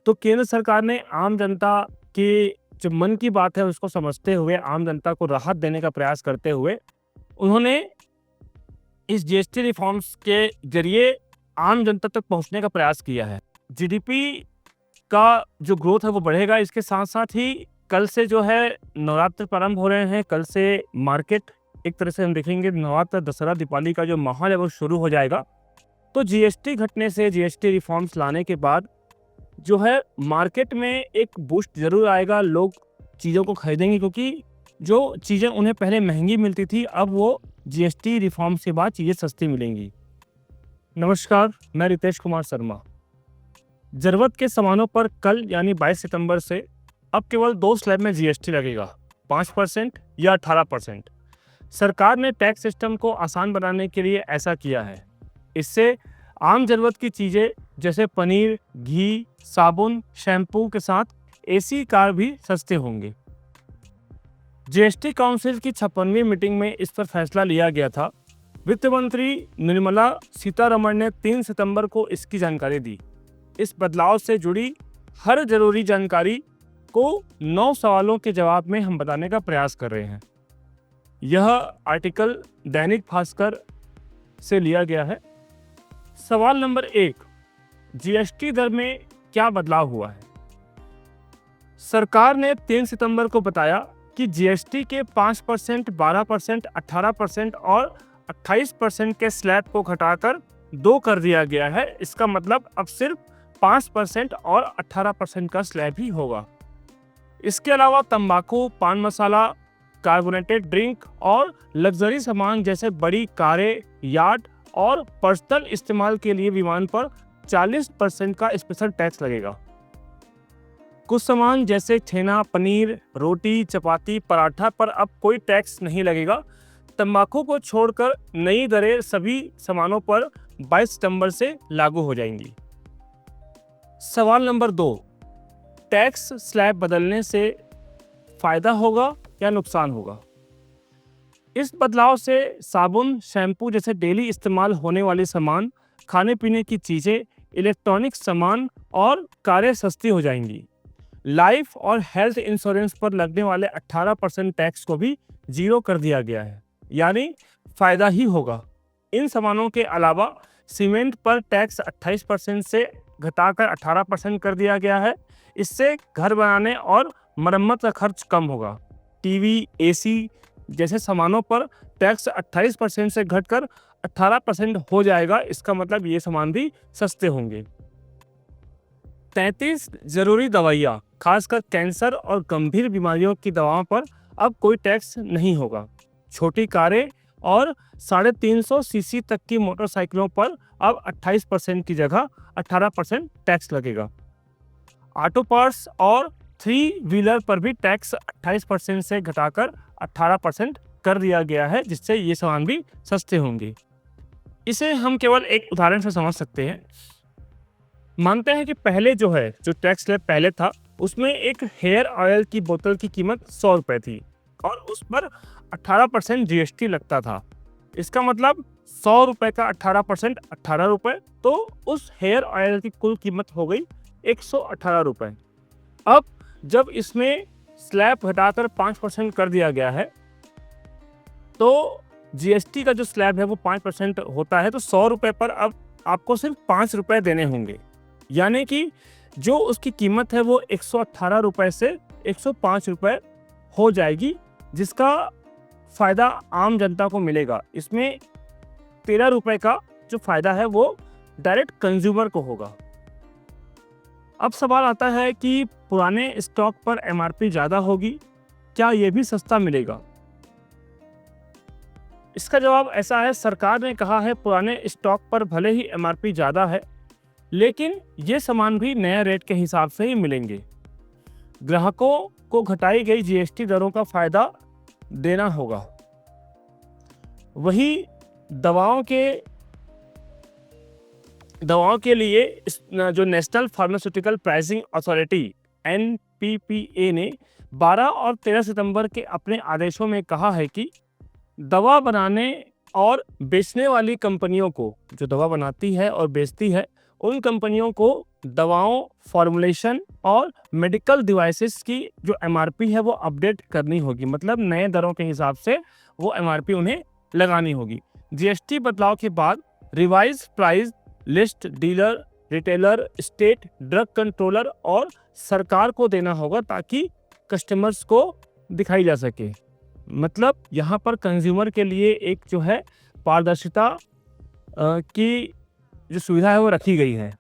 तो केंद्र सरकार ने आम जनता के जो मन की बात है उसको समझते हुए आम जनता को राहत देने का प्रयास करते हुए उन्होंने इस जीएसटी रिफॉर्म्स के जरिए आम जनता तक पहुंचने का प्रयास किया है। जीडीपी का जो ग्रोथ है वो बढ़ेगा। इसके साथ साथ ही कल से जो है नवरात्र प्रारंभ हो रहे हैं। कल से मार्केट एक तरह से हम देखेंगे नवरात्र, दशहरा, दीपावली का जो माहौल है वो शुरू हो जाएगा। तो जीएसटी घटने से, जीएसटी रिफॉर्म्स लाने के बाद जो है मार्केट में एक बूस्ट जरूर आएगा। लोग चीज़ों को खरीदेंगे क्योंकि जो चीज़ें उन्हें पहले महंगी मिलती थी अब वो जीएसटी रिफॉर्म्स के बाद चीज़ें सस्ती मिलेंगी। नमस्कार, मैं रितेश कुमार शर्मा। जरूरत के सामानों पर कल यानी 22 सितंबर से अब केवल 2 स्लैब में जीएसटी लगेगा, 5% या 18%। सरकार ने टैक्स सिस्टम को आसान बनाने के लिए ऐसा किया है। इससे आम जरूरत की चीज़ें जैसे पनीर, घी, साबुन, शैम्पू के साथ एसी कार भी सस्ते होंगे। जीएसटी काउंसिल की 56वीं मीटिंग में इस पर फैसला लिया गया था। वित्त मंत्री निर्मला सीतारमण ने 3 सितंबर को इसकी जानकारी दी। इस बदलाव से जुड़ी हर जरूरी जानकारी को 9 सवालों के जवाब में हम बताने का प्रयास कर रहे हैं। यह आर्टिकल दैनिक भास्कर से लिया गया है। सवाल नंबर 1, जीएसटी दर में क्या बदलाव हुआ है? सरकार ने 3 सितंबर को बताया कि जीएसटी के 5%, 12%, 18% और 28% के स्लैब को घटाकर 2 कर दिया गया है। इसका मतलब अब सिर्फ 5% और 18% का स्लैब ही होगा। इसके अलावा तंबाकू, पान मसाला, कार्बोनेटेड ड्रिंक और लग्जरी सामान जैसे बड़ी कारें, याट और पर्सनल इस्तेमाल के लिए विमान पर 40% का स्पेशल टैक्स लगेगा। कुछ सामान जैसे छेना, पनीर, रोटी, चपाती, पराठा पर अब कोई टैक्स नहीं लगेगा। तंबाकू को छोड़कर नई दरें सभी सामानों पर 22 सितंबर से लागू हो जाएंगी। सवाल नंबर 2, टैक्स स्लैब बदलने से फायदा होगा या नुकसान होगा? इस बदलाव से साबुन, शैम्पू जैसे डेली इस्तेमाल होने वाले सामान, खाने पीने की चीजें, इलेक्ट्रॉनिक सामान और कारें सस्ती हो जाएंगी। लाइफ और हेल्थ इंश्योरेंस पर लगने वाले 18% टैक्स को भी 0 कर दिया गया है, यानी फायदा ही होगा। इन सामानों के अलावा सीमेंट पर टैक्स 28% से घटाकर 18% कर दिया गया है। इससे घर बनाने और मरम्मत का खर्च कम होगा। टीवी, एसी जैसे सामानों पर टैक्स 28% से घटकर 18% हो जाएगा। इसका मतलब ये सामान भी सस्ते होंगे। 33 जरूरी दवाइयाँ, खासकर कैंसर और गंभीर बीमारियों की दवाओं पर अब कोई टैक्स नहीं होगा। छोटी कारें और 350 सीसी तक की मोटरसाइकिलों पर अब 28% की जगह 18% टैक्स लगेगा। ऑटो पार्ट्स और 3 व्हीलर पर भी टैक्स 28% से घटाकर 18% कर दिया गया है, जिससे ये सामान भी सस्ते होंगे। इसे हम केवल एक उदाहरण से समझ सकते हैं। मानते हैं कि पहले जो टैक्स स्लैब पहले था उसमें एक हेयर ऑयल की बोतल की कीमत 100 रुपए थी और उस पर 18% जीएसटी लगता था। इसका मतलब 100 रुपए का 18% 18 रुपए, तो उस हेयर ऑयल की कुल कीमत हो गई 118 रुपए। अब जब इसमें स्लैब घटाकर 5% कर दिया गया है तो जीएसटी का जो स्लैब है वो 5% होता है, तो 100 रुपए पर अब आपको सिर्फ 5 रुपए देने होंगे, यानी कि जो उसकी कीमत है वो 118 रुपए से 105 रुपए हो जाएगी, जिसका फायदा आम जनता को मिलेगा। इसमें 13 रुपए का जो फायदा है वो डायरेक्ट कंज्यूमर को होगा। अब सवाल आता है कि पुराने स्टॉक पर एमआरपी ज्यादा होगी, क्या ये भी सस्ता मिलेगा? इसका जवाब ऐसा है, सरकार ने कहा है पुराने स्टॉक पर भले ही एमआरपी ज्यादा है, लेकिन ये सामान भी नया रेट के हिसाब से ही मिलेंगे। ग्राहकों को घटाई गई जीएसटी दरों का फायदा देना होगा। वही दवाओं के लिए जो national pharmaceutical pricing authority NPPA ने 12 और 13 सितंबर के अपने आदेशों में कहा है कि दवा बनाने और बेचने वाली कंपनियों को, जो दवा बनाती है और बेचती है, उन कंपनियों को दवाओं, फॉर्मुलेशन और मेडिकल डिवाइसेस की जो एमआरपी है वो अपडेट करनी होगी, मतलब नए दरों के हिसाब से वो एमआरपी उन्हें लगानी होगी। जीएसटी बदलाव के बाद revise price list dealer, retailer, state drug controller और सरकार को देना होगा ताकि कस्टमर्स को दिखाई जा सके। मतलब यहाँ पर कंज्यूमर के लिए एक जो है पारदर्शिता की जो सुविधा है वो रखी गई है।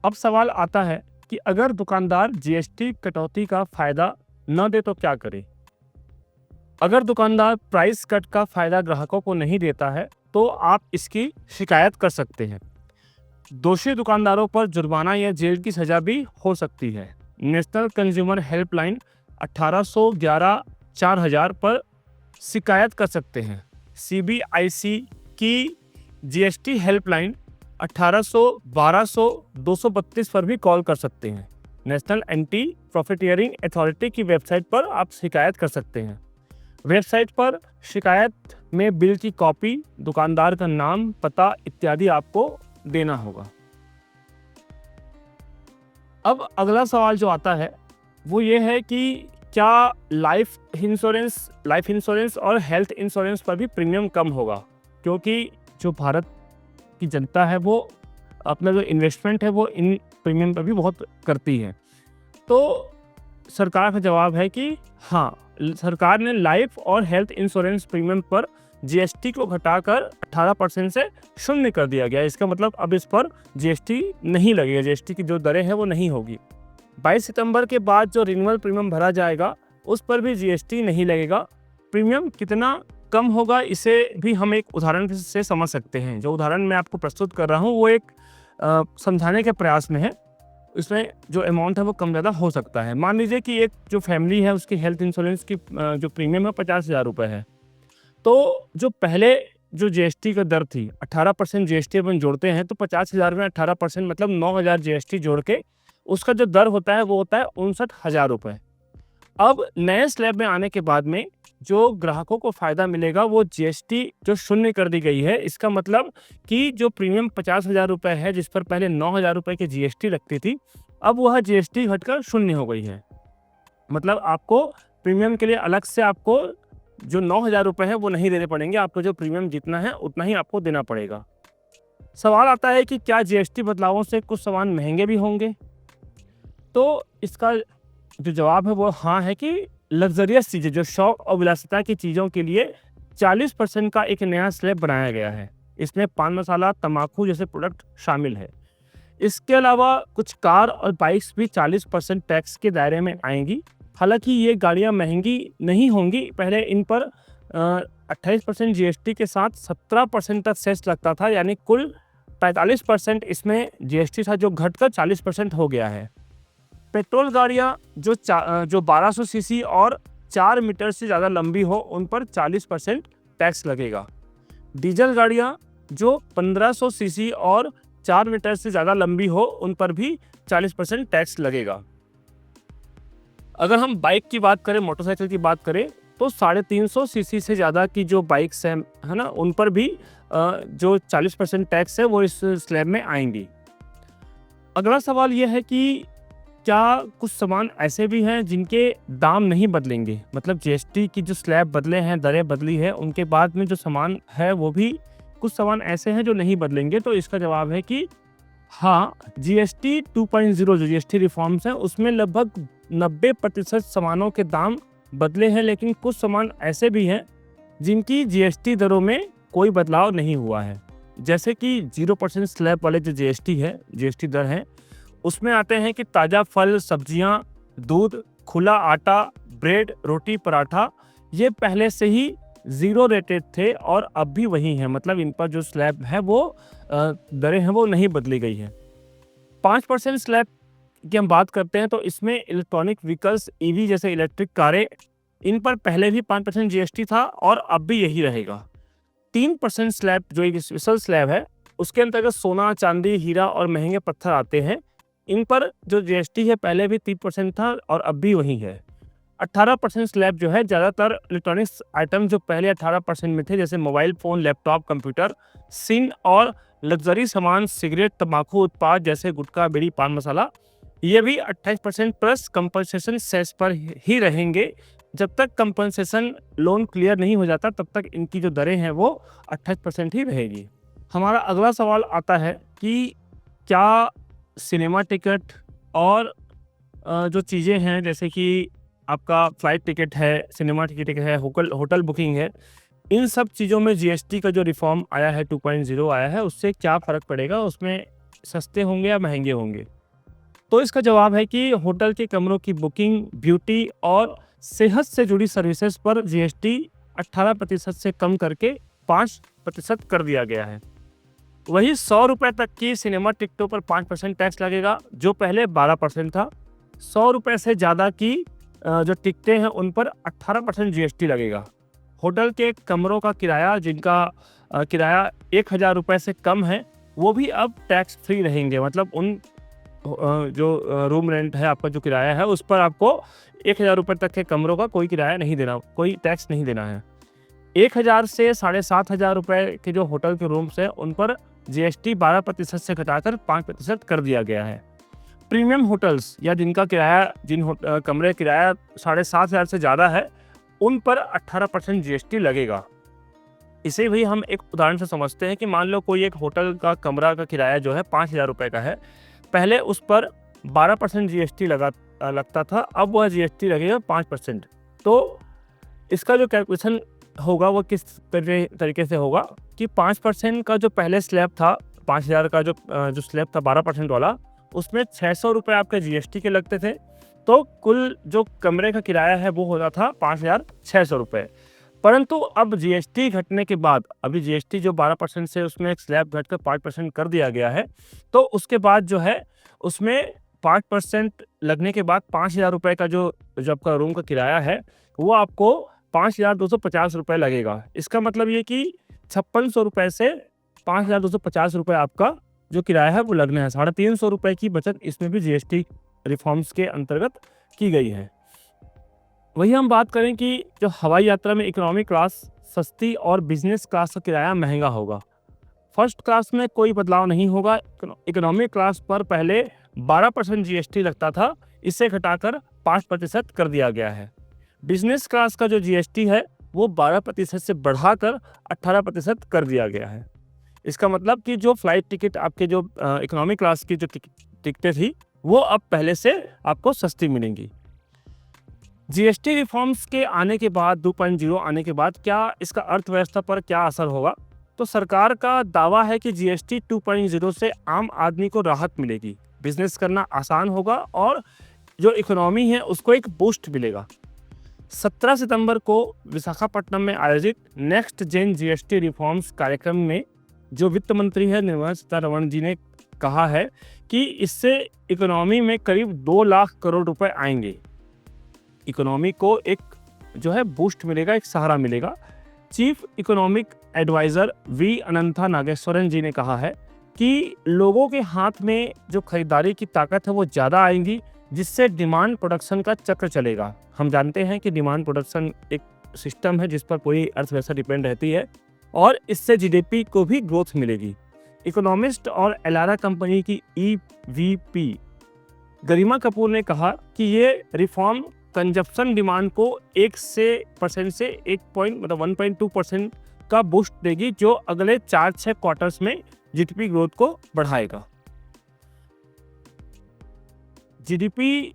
अब सवाल आता है कि अगर दुकानदार जीएसटी कटौती का फायदा न दे तो क्या करे? अगर दुकानदार प्राइस कट का फायदा ग्राहकों को नहीं देता है तो आप इसकी शिकायत कर सकते हैं। दोषी दुकानदारों पर जुर्माना या जेल की सजा भी हो सकती है। नेशनल कंज्यूमर हेल्पलाइन 1811-4000 पर शिकायत कर सकते हैं। सीबीआईसी की जीएसटी हेल्पलाइन 1800-1200-232 पर भी कॉल कर सकते हैं। नेशनल एंटी प्रॉफिटियरिंग अथॉरिटी की वेबसाइट पर आप शिकायत कर सकते हैं। वेबसाइट पर शिकायत में बिल की कॉपी, दुकानदार का नाम, पता इत्यादि आपको देना होगा। अब अगला सवाल जो आता है वो ये है कि क्या लाइफ इंश्योरेंस और हेल्थ इंश्योरेंस पर भी प्रीमियम कम होगा? क्योंकि जो भारत की जनता है वो अपना जो इन्वेस्टमेंट है वो इन प्रीमियम पर भी बहुत करती है। तो सरकार का जवाब है कि हाँ, सरकार ने लाइफ और हेल्थ इंश्योरेंस प्रीमियम पर जीएसटी को घटाकर 18% से शून्य कर दिया गया। इसका मतलब अब इस पर जीएसटी नहीं लगेगा, जीएसटी की जो दरें हैं वो नहीं होगी। 22 सितंबर के बाद जो रिन्यूअल प्रीमियम भरा जाएगा उस पर भी जीएसटी नहीं लगेगा। प्रीमियम कितना कम होगा इसे भी हम एक उदाहरण से समझ सकते हैं। जो उदाहरण मैं आपको प्रस्तुत कर रहा हूँ वो एक समझाने के प्रयास में है। इसमें जो अमाउंट है वो कम ज़्यादा हो सकता है। मान लीजिए कि एक जो फैमिली है उसकी हेल्थ इंश्योरेंस की जो प्रीमियम है 50,000 रुपये है। तो जो पहले जो जीएसटी का दर थी 18% जीएसटी अपन जोड़ते हैं तो 50,000 में 18% मतलब 9,000 जीएसटी जोड़ के उसका जो दर होता है वो होता है 59,000 रुपये। अब नए स्लैब में आने के बाद में जो ग्राहकों को फायदा मिलेगा वो जीएसटी जो शून्य कर दी गई है। इसका मतलब कि जो प्रीमियम 50,000 रुपये है जिस पर पहले 9,000 रुपये की जीएसटी लगती थी, अब वह जीएसटी घटकर शून्य हो गई है। मतलब आपको प्रीमियम के लिए अलग से आपको जो 9,000 रुपये है वो नहीं देने पड़ेंगे। आपको जो प्रीमियम जितना है उतना ही आपको देना पड़ेगा। सवाल आता है कि क्या जीएसटी बदलावों से कुछ सामान महंगे भी होंगे? तो इसका जो जवाब है वो हाँ है कि लग्जरियस चीज़ें, जो शौक और विलासिता की चीज़ों के लिए 40% का एक नया स्लैब बनाया गया है। इसमें पान मसाला, तंबाकू जैसे प्रोडक्ट शामिल है। इसके अलावा कुछ कार और बाइक्स भी 40% टैक्स के दायरे में आएंगी। हालांकि ये गाड़ियां महंगी नहीं होंगी। पहले इन पर 28% जीएसटी के साथ 17% तक सेस लगता था, यानी कुल 45% इसमें जीएसटी था जो घटकर 40% हो गया है। पेट्रोल गाड़ियां जो 1200 सीसी और 4 मीटर से ज़्यादा लंबी हो उन पर 40% टैक्स लगेगा। डीजल गाड़ियां जो 1500 सीसी और 4 मीटर से ज़्यादा लंबी हो उन पर भी 40% टैक्स लगेगा। अगर हम बाइक की बात करें, मोटरसाइकिल की बात करें तो 350 सीसी से ज़्यादा की जो बाइक्स हैं है ना, उन पर भी जो 40% टैक्स है वो इस स्लैब में आएंगी। अगला सवाल ये है कि क्या कुछ सामान ऐसे भी हैं जिनके दाम नहीं बदलेंगे? मतलब जीएसटी की जो स्लैब बदले हैं, दरें बदली है, उनके बाद में जो सामान है वो भी कुछ सामान ऐसे हैं जो नहीं बदलेंगे। तो इसका जवाब है कि हाँ, जीएसटी 2.0 जो जीएसटी रिफॉर्म्स हैं उसमें लगभग 90% सामानों के दाम बदले हैं, लेकिन कुछ सामान ऐसे भी हैं जिनकी जीएसटी दरों में कोई बदलाव नहीं हुआ है। जैसे कि 0% स्लैब वाले जो जीएसटी दर है उसमें आते हैं कि ताज़ा फल, सब्जियां, दूध, खुला आटा, ब्रेड, रोटी, पराठा, ये पहले से ही 0 रेटेड थे और अब भी वही हैं। मतलब इन पर जो स्लैब है वो दरें हैं वो नहीं बदली गई है। 5% स्लैब की हम बात करते हैं तो इसमें इलेक्ट्रॉनिक व्हीकल्स, ईवी जैसे इलेक्ट्रिक कारें, इन पर पहले भी 5% जीएसटी था और अब भी यही रहेगा। 3% स्लैब जो एक स्पेशल स्लैब है उसके अंतर्गत सोना, चांदी, हीरा और महंगे पत्थर आते हैं। इन पर जो जीएसटी है पहले भी 3% था और अब भी वही है। 18% स्लैब जो है ज़्यादातर इलेक्ट्रॉनिक्स आइटम जो पहले 18% में थे, जैसे mobile phone, laptop, computer, SIM और लग्जरी सामान, सिगरेट, तंबाकू उत्पाद जैसे गुटखा, बीड़ी, पान मसाला, ये भी 28% प्लस कंपनसेशन सेस पर ही रहेंगे। जब तक कंपनसेशन लोन क्लियर नहीं हो जाता तब तक इनकी जो दरें हैं वो 28% ही रहेगी। हमारा अगला सवाल आता है कि क्या सिनेमा टिकट और जो चीज़ें हैं जैसे कि आपका फ्लाइट टिकट है, सिनेमा टिकट है, होटल बुकिंग है, इन सब चीज़ों में जीएसटी का जो रिफॉर्म आया है 2.0 आया है, उससे क्या फ़र्क पड़ेगा? उसमें सस्ते होंगे या महंगे होंगे? तो इसका जवाब है कि होटल के कमरों की बुकिंग, ब्यूटी और सेहत से जुड़ी सर्विसेज पर जीएसटी 18% से कम करके 5% कर दिया गया है। वही 100 रुपए तक की सिनेमा टिकटों पर 5% टैक्स लगेगा, जो पहले 12% था। 100 रुपए से ज़्यादा की जो टिकटें हैं उन पर 18% जीएसटी लगेगा। होटल के कमरों का किराया, जिनका किराया 1000 रुपए से कम है, वो भी अब टैक्स फ्री रहेंगे। मतलब उन जो रूम रेंट है, आपका जो किराया है, उस पर आपको 1000 रुपए तक के कमरों का कोई किराया नहीं देना, कोई टैक्स नहीं देना है। 1000 से 7500 रुपए के जो होटल के रूम्स हैं उन पर जीएसटी 12% से घटाकर 5% कर दिया गया है। प्रीमियम होटल्स या जिनका किराया, कमरे किराया 7500 से ज़्यादा है, उन पर 18% जीएसटी लगेगा। इसे भी हम एक उदाहरण से समझते हैं कि मान लो कोई एक होटल का कमरा का किराया जो है 5000 रुपये का है, पहले उस पर 12% जीएसटी लगता था, अब वह जीएसटी लगेगा 5%। तो इसका जो कैलकुलेशन होगा वो किस तरीके से होगा कि 5% का जो पहले स्लैब था, 5000 का जो स्लैब था 12% वाला, उसमें 600 रुपये आपके जीएसटी के लगते थे। तो कुल जो कमरे का किराया है वो होता था 5600 रुपये। परंतु अब जीएसटी घटने के बाद, अभी जीएसटी जो 12% से उसमें एक स्लैब घटकर 5% कर दिया गया है, तो उसके बाद जो है उसमें 5% लगने के बाद 5000 रुपये का जो आपका रूम का किराया है वो आपको 5250 रुपये लगेगा। इसका मतलब ये कि 5600 रुपये से 5250 रुपये आपका जो किराया है वो लगना है। 350 रुपये की बचत इसमें भी जीएसटी रिफॉर्म्स के अंतर्गत की गई है। वही हम बात करें कि जो हवाई यात्रा में इकोनॉमी क्लास सस्ती और बिजनेस क्लास का किराया महंगा होगा। फर्स्ट क्लास में कोई बदलाव नहीं होगा। इकोनॉमी क्लास पर पहले 12% जीएसटी लगता था, इसे घटाकर 5% कर दिया गया है। बिजनेस क्लास का जो जीएसटी है वो 12% से बढ़ाकर 18% कर दिया गया है। इसका मतलब कि जो फ्लाइट टिकट आपके जो इकोनॉमी क्लास की जो टिकटें थी वो अब पहले से आपको सस्ती मिलेंगी। जीएसटी रिफॉर्म्स के आने के बाद, 2.0 आने के बाद, क्या इसका अर्थव्यवस्था पर क्या असर होगा? तो सरकार का दावा है कि जीएसटी 2.0 से आम आदमी को राहत मिलेगी, बिजनेस करना आसान होगा और जो इकोनॉमी है उसको एक बूस्ट मिलेगा। 17 सितंबर को विशाखापट्टनम में आयोजित नेक्स्ट जेन जीएसटी रिफॉर्म्स कार्यक्रम में जो वित्त मंत्री है निर्मला सीतारमण जी ने कहा है कि इससे इकोनॉमी में करीब 2 लाख करोड़ रुपए आएंगे। इकोनॉमी को एक जो है बूस्ट मिलेगा, एक सहारा मिलेगा। Chief economic adviser V Anantha Nageswaran ji ने कहा है कि लोगों के हाथ में जो खरीदारी की ताकत है वो ज़्यादा आएंगी, जिससे डिमांड प्रोडक्शन का चक्र चलेगा। हम जानते हैं कि डिमांड प्रोडक्शन एक सिस्टम है जिस पर पूरी अर्थव्यवस्था डिपेंड रहती है और इससे जीडीपी को भी ग्रोथ मिलेगी। इकोनॉमिस्ट और एलारा कंपनी की ईवीपी गरिमा कपूर ने कहा कि ये रिफॉर्म कंजप्शन डिमांड को 1% से 1.2% का बूस्ट देगी, जो अगले 4-6 क्वार्टर्स में जीडीपी ग्रोथ को बढ़ाएगा। जीडीपी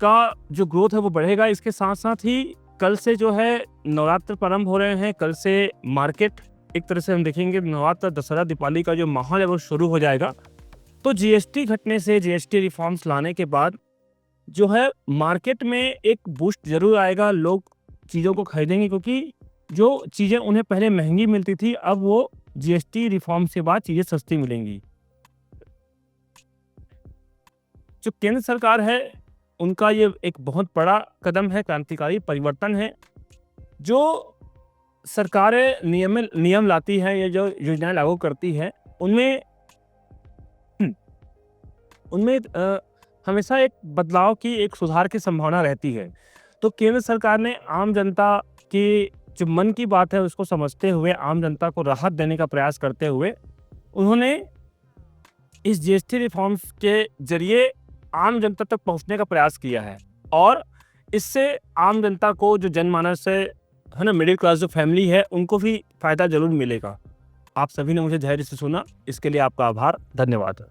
का जो ग्रोथ है वो बढ़ेगा। इसके साथ साथ ही कल से जो है नवरात्र प्रारंभ हो रहे हैं। कल से मार्केट एक तरह से हम देखेंगे, नवरात्र, दशहरा, दीपावली का जो माहौल है वो शुरू हो जाएगा। तो जीएसटी घटने से, जीएसटी रिफॉर्म्स लाने के बाद जो है मार्केट में एक बूस्ट जरूर आएगा। लोग चीज़ों को खरीदेंगे क्योंकि जो चीज़ें उन्हें पहले महंगी मिलती थी अब वो जीएसटी रिफॉर्म्स के बाद चीज़ें सस्ती मिलेंगी। जो केंद्र सरकार है उनका ये एक बहुत बड़ा कदम है, क्रांतिकारी परिवर्तन है। जो सरकारें नियम लाती है या जो योजनाएं लागू करती है उनमें हमेशा एक बदलाव की, एक सुधार की संभावना रहती है। तो केंद्र सरकार ने आम जनता की जो मन की बात है उसको समझते हुए, आम जनता को राहत देने का प्रयास करते हुए उन्होंने इस जीएसटी रिफॉर्म्स के जरिए आम जनता तक पहुंचने का प्रयास किया है और इससे आम जनता को, जो जनमानस है ना, मिडिल क्लास जो फैमिली है, उनको भी फायदा जरूर मिलेगा। आप सभी ने मुझे धैर्य से सुना, इसके लिए आपका आभार, धन्यवाद।